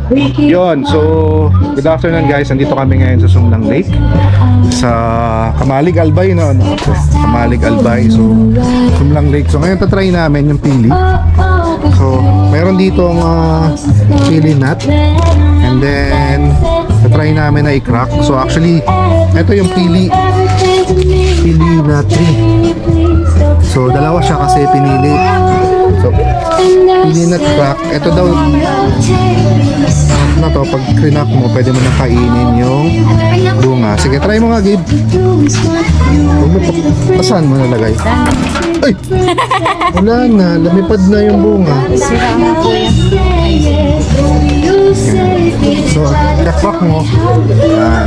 Yun, so good afternoon guys. Nandito kami ngayon sa Sumlang Lake sa Kamalig Albay, no? Kamalig Albay. So Sumlang Lake. So ngayon tatry namin yung pili. So meron dito ang chili nut. And then tatry namin na i-crack. So actually ito yung pili na tree. So dalawa siya kasi pinili. So pili nut crack. Ito daw na to, pag krinak mo pwede mo na kainin yung bunga. Sige, try mo nga, Gabe. Huwag mo pasan mo nalagay. Ay! Wala na, lumipad na yung bunga. Sira nga po yan. So, crack mo. Yan.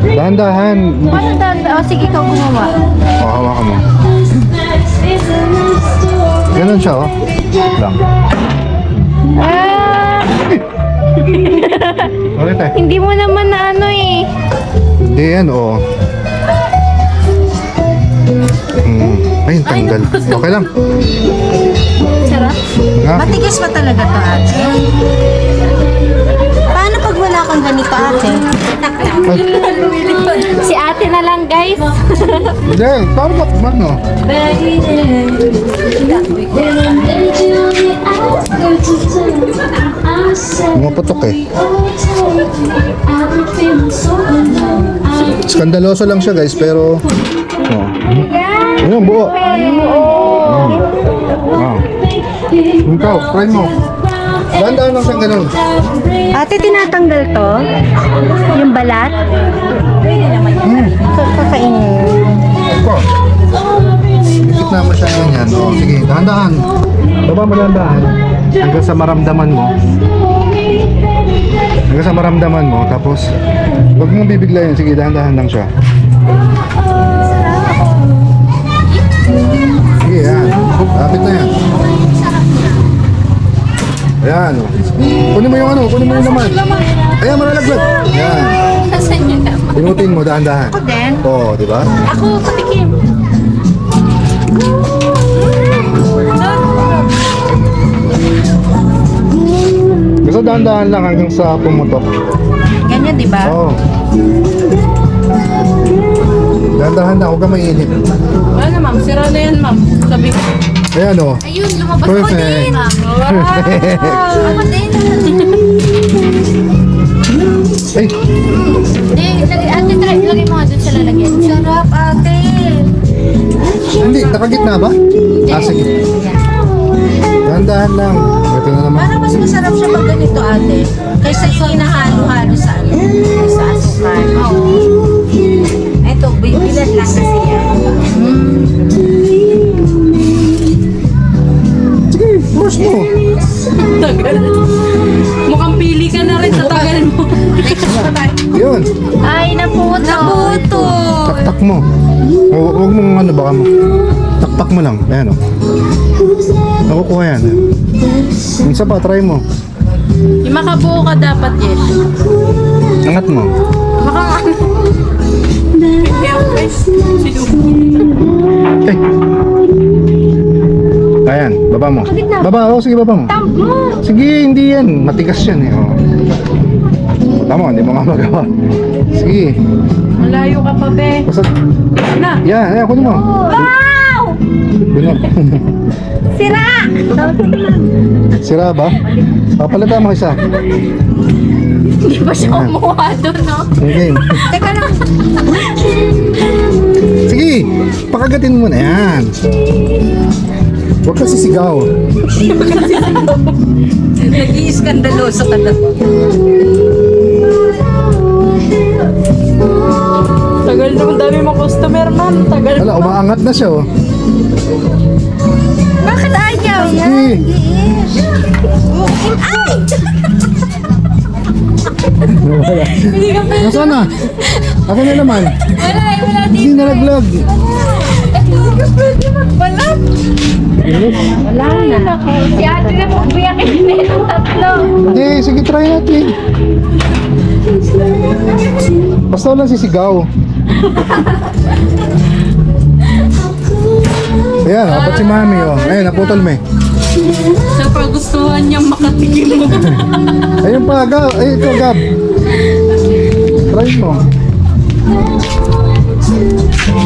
Dahan-dahan. Paano danda? O sige, ikaw gumawa. O, hawakan mo. Ganun siya, oh. Lang. Ah! Ulit eh. Hindi mo naman na ano eh. Hindi yan, oh. Ayun, tanggal. Okay lang. Sarap. Nga. Matigas pa talaga to, ate. Paano pag wala kang ganito, ate? Ay, Si ate na lang, guys. hindi, parang bakman, no? Pumaputok eh. Skandaloso lang siya guys, pero ayun, buo. Ikaw, try mo. Dahan-dahan lang siyang ganun. Ate, tinatanggal to? Yung balat? So, kakainin. Ikaw. Ikit na mo siya ganyan. O, sige, dahan-dahan. Baba mo dahan-dahan. Hanggang sa maramdaman mo. Hanggang sa maramdaman mo. Tapos, huwag mong bibiglayin. Sige, dahan-dahan lang siya. Sige, yan. Lapit na yan. Ayan, o. Kunin mo yung ano, kunin mo yung laman. Ayan, malalaglag. Ayan. Nasaan niyo naman? Pinutin mo, dahan-dahan. Ako din. Oo, di ba? Ako, patikim. Basta dahan-dahan lang hanggang sa pumutok. Ganyan, di ba? Oo. Dahan-dahan na, huwag ka mainip. Ano ma'am, sira na yan ma'am. Sabi ko. Ayan, o. Ayun, lumabas ko Perfect. din. Ako din. Ay, Ate, try. Lagay mo nga dun sa lalagyan. Sarap, ate. hindi, nakagitna ba? Ah, sige. Dahan-dahan lang. Ito na naman. Parang mas masarap siya pag ganito, ate. Kaysa yung hinahalo-halo sa ano, sa asukal. Oo. Ito, bibilan lang kasi yan. Sige, brush mo. Tagal. Mukhang pili ka na rin sa tagal mo. Yun, Ay, naputo. taktak mo. Huwag mong ano, baka mo. Taktak mo lang. Ayan, o. Nakukuha yan. Yung isa pa, try mo. Yung makabuo ka dapat, yes. Angat mo. Ay. Ayan, baba mo. Baba, oh, sige, baba mo. Sige, hindi yan. Matigas yan eh. Oh. Tama, hindi mo nga magawa. Sige. Malayo ka pa, be. Basta, Na. yan, ayan, kunin mo. Wow! Kunin mo. Sira! Sira ba? Papalitan mo isa. Hindi ba siya kumuha doon, no? Okay. Teka lang. Sige, pakagatin mo na yan. Huwag ka sisigaw. Nag-iiskandaloso ka na. Tagal naman dami mo customer, ma'am. Tagal. Wala, umaangat na siya, oh. Bakit ayaw? Sige. Ay! Hindi ka pa. Nasaan na? Ako na naman. Wala Hindi nalaglag. Pwede magbalat. Wala na. Si ate na po biyakin na itong tatlo. Hindi, sige, try natin. Basta walang sisigaw. Ayan, apat si mami, oh. Ayun, naputol mo eh. Sa pagustuhan niyang makatikim mo. Ayun pa, Gab. Ay, ito, Gab. Try mo.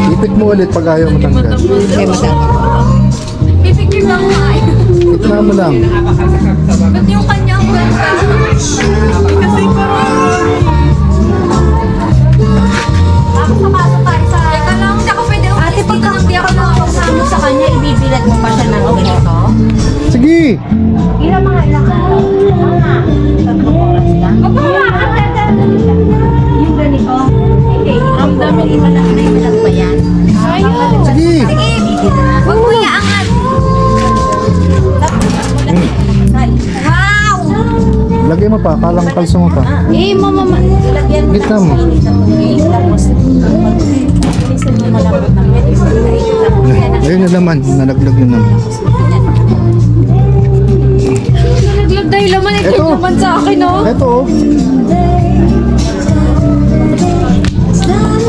Ipit mo ulit pag ayaw matanggal. May matanggal. Pipigil lang nga eh. Itna mo lang. Ba't yung kanyang ganda? Kasi papasok tayo sa... Teka lang, hindi ako pwede umalis. Ate, pagka hindi ako nakakasama sa kanya, ibibilat mo pa siya ng ganito? Sige! Ilang araw? Tatlong oras lang? Huwag mo makakatagal. Yung ganito? Hindi. Ang dami imalak pa yan. Ayun. Sige! Huwag mo iaangat. Wow! Lagay mo pa, kalang kalso mo pa. Eh, mama. Ilagyan mo Gitna lang mo. sa init na tubig. Tapos, pag-ilisan mo malambot ng medyo. Ayun na naman, nalaglag na naman. Nalaglag dahil laman. Ito Eto. naman sa akin, oh. Eto oh.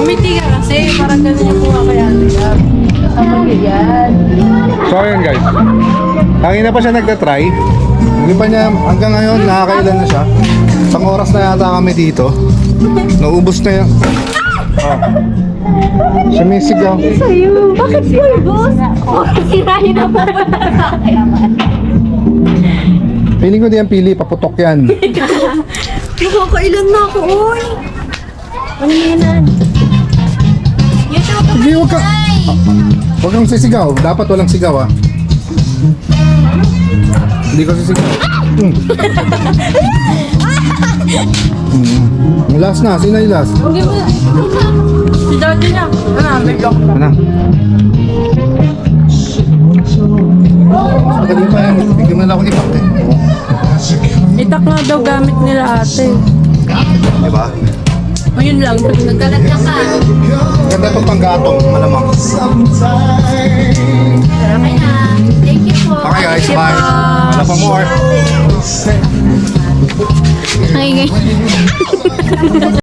Umiti ka kasi, parang ganun yung kuha kaya. So ayun guys, kanina pa siya nagtatry. Hindi pa niya, hanggang ngayon nakakailan na siya. Isang oras na yata kami dito. Naubos na yan. Sumisigaw. Sa'yo. Bakit yun, boss? Oh, sirahin na po sa akin. Piling ko di yan pili, paputok yan. Nakakailan na ako, oy! Ano yan? YouTube. Sige, huwag ka. Huwag kang sisigaw. Dapat walang sigaw ah. Hindi ko sisigaw. Last na, sino yung last? Hindi mo. Si daddy na. May block pa. Ano? Pagdating pa yan, bigyan mo na ako ipak eh. Itak nga daw gamit nila ate. Diba? O yun lang. Nagkalat na ka. Ganda itong panggatong, malamang. Okay na. Thank you po. Okay guys, bye. Wala pa more. Ay,